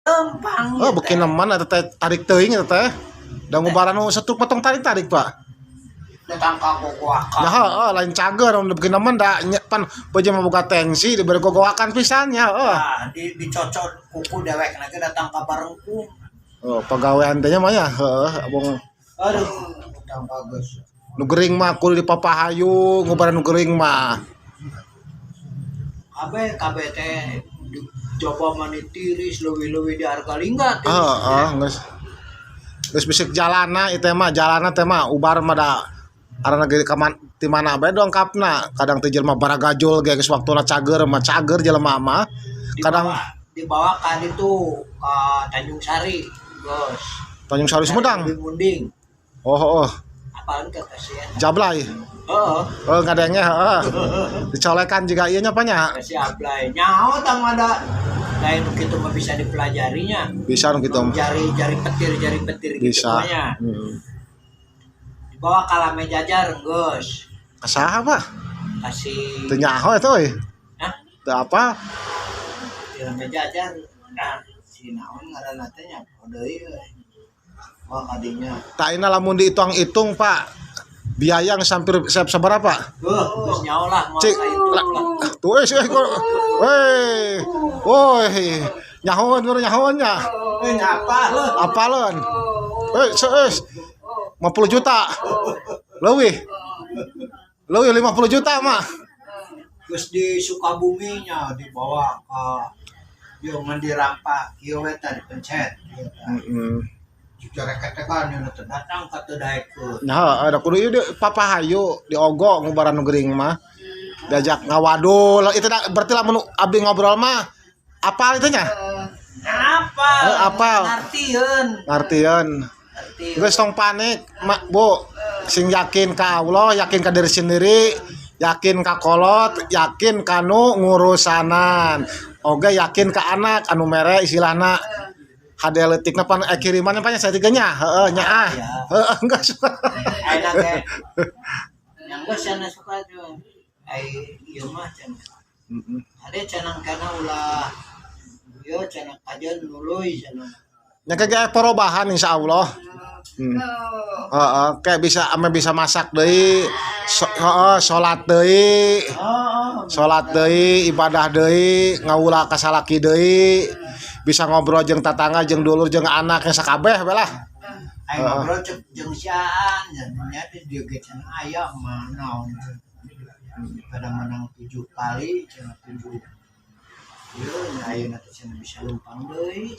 Lempang. Oh, bikin neman eta teh tarik teuing eta teh. Da ngubaran nu setruk potong tarik Pak. Datang ka gogoakan. Ya heeh lain cager mun bikin neman da pan beje boga tensi diberi gogoakan pisan ya heuh. Nah, dicocok kuku dewekna ge datang ka barengkum. Oh, pagawean teh nya mah ya heeh abong. Aduh, datang bagus. Nu gering mah kudu dipapahayu ngubaran nu gering mah. Kabeh teh coba mani tiris leuwih-leuwih di harga lingga teh. Heeh, geus bisik jalana ieu teh mah jalana teh mah ubar mah da arana ge ka ti mana bae dongkapna. Kadang teh jelema baragajul ge geus waktuna cager mah cager jelema mah. Kadang dibawa ka ditu ka Tanjung Sari, Bos. Tanjung Sari Sumedang. Munding. Oh. Apaan ke kasihan? Jablay. Heeh. Oh, ngadengnya heeh. Dicolekan juga ieu nya nya. Si Ablay. Nyaho tang ada lain kitu mah bisa dipelajarinya. Bisa nu kitu. Jari petir gitu bisa. nya. Dibawa ka Lame Jajar, Gus. Saha apa? Kasih Teu nyaho eta euy. Hah? Teu apa? Di Lame Jajar. Nah, si naon ngaranna teh nya deui euy. Wah, kadinya. Tak ina lamun dihitung-hitung, Pak. Biaya yang hampir seberapa? Geus nyaho lah moal Cik, ka itu lah. tuh weh. Woi, nyahon nya. Nyapa lu. Apalon? Seus. 50 juta. Leuwih 50 juta mah. Terus di Sukabumi nya dibawa ka jangan dirampak ieu eta dipencet. Jika reketekan yang datang ka teu daekeun. Nah, ada kudu ieu papahayu diogo ngubaran nu gering mah. Diajak ngawadul. Itu berarti lamun abdi ngobrol mah apal itu nya? Apal. Ngartieun. Geus tong panik, Mak, Bu. Sing yakin ka Allah, yakin ka diri sendiri, yakin ka kolot, yakin kanu ngurusanan. Oge yakin ka anak anu mere istilahna hade leutikna pan kirimannya pan satiganya heeh nya ah. Heeh enggak suka. Ayeuna ge yang geus cenah suka tuh. Ieu mah cenah. Ade cenah kana ulah ieu cenah kajeun nuluy cenah. Nya kage perubahan insyaallah. Heeh kayak bisa masak deui. Salat deui. Salat deui, ibadah deui, ngaulah ka salaki deui. Bisa ngobrol jeung tatangga jeung dulur jeung anak yang sakabeh we lah. Aing ngobrol jeung siaan nya dia ge cenah aya mah naon. Pada menang 7 kali cenah 7. Ieu ayeuna teh cenah bisa lempang deui.